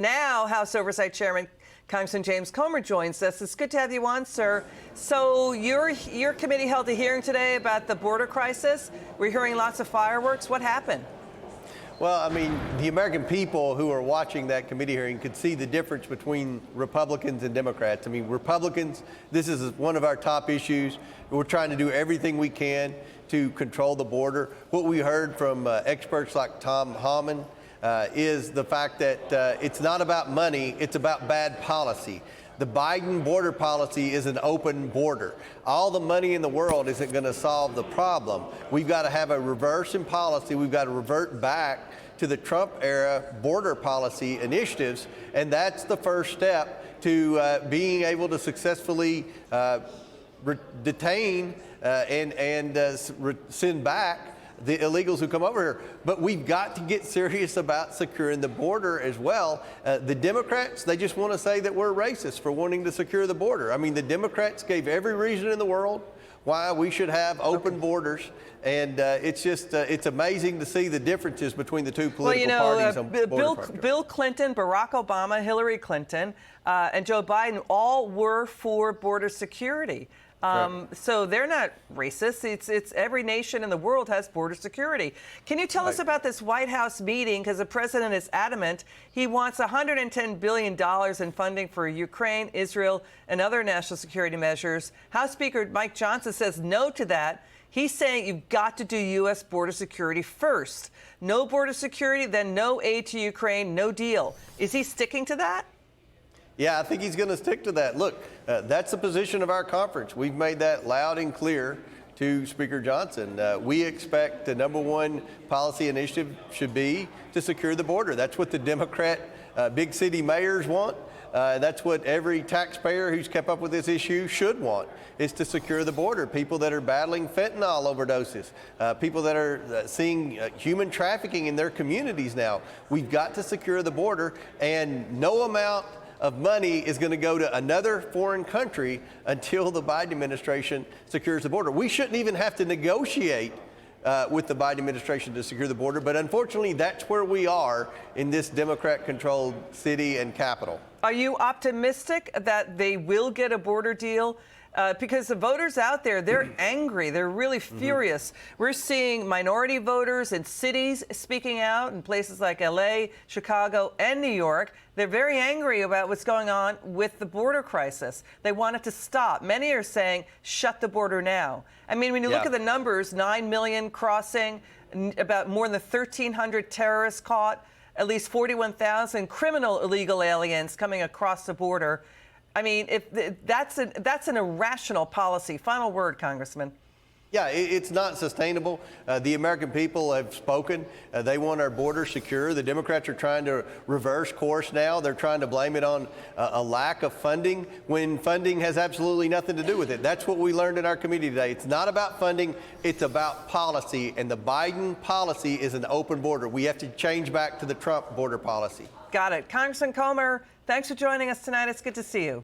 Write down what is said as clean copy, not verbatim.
Now, House Oversight Chairman Congressman James Comer joins us. It's good to have you on, sir. So your committee held a hearing today about the border crisis. We're hearing lots of fireworks. What happened? Well, I mean, the American people who are watching that committee hearing could see the difference between Republicans and Democrats. I mean, Republicans, this is one of our top issues. We're trying to do everything we can to control the border. What we heard from experts like Tom Homan is the fact that it's not about money, it's about bad policy. The Biden border policy is an open border. All the money in the world isn't going to solve the problem. We've got to have a reverse in policy. We've got to revert back to the Trump era border policy initiatives, and that's the first step to being able to successfully detain and send back the illegals who come over here. But we've got to get serious about securing the border as well. The Democrats, they just want to say that we're racist for wanting to secure the border. I mean, the Democrats gave every reason in the world why we should have open borders. And it's just, it's amazing to see the differences between the two political parties on border control. Bill Clinton, Barack Obama, Hillary Clinton, and Joe Biden all were for border security. So they're not racist. It's every nation in the world has border security. Can you tell us about this White House meeting? Because the president is adamant he wants $110 billion in funding for Ukraine, Israel, and other national security measures. House Speaker Mike Johnson says no to that. He's saying you've got to do U.S. border security first. No border security, then no aid to Ukraine, no deal. Is he sticking to that? Yeah, I think he's going to stick to that. Look, that's the position of our conference. We've made that loud and clear to Speaker Johnson. We expect the #1 policy initiative should be to secure the border. That's what the Democrat big city mayors want. That's what every taxpayer who's kept up with this issue should want, is to secure the border. People that are battling fentanyl overdoses, people that are seeing human trafficking in their communities now. We've got to secure the border, and no amount of money is going to go to another foreign country until the Biden administration secures the border. We shouldn't even have to negotiate with the Biden administration to secure the border, but unfortunately that's where we are in this Democrat-controlled city and capital. Are you optimistic that they will get a border deal? Because the voters out there, they're angry. They're really furious. We're seeing minority voters in cities speaking out in places like L.A., Chicago, and New York. They're very angry about what's going on with the border crisis. They want it to stop. Many are saying, shut the border now. I mean, when you look at the numbers, 9 million crossing, about more than 1,300 terrorists caught, at least 41,000 criminal illegal aliens coming across the border. I mean, that's an irrational policy. Final word, Congressman. Yeah, it's not sustainable. The American people have spoken. They want our border secure. The Democrats are trying to reverse course now. They're trying to blame it on a lack of funding when funding has absolutely nothing to do with it. That's what we learned in our committee today. It's not about funding. It's about policy. And the Biden policy is an open border. We have to change back to the Trump border policy. Got it. Congressman Comer, thanks for joining us tonight. It's good to see you.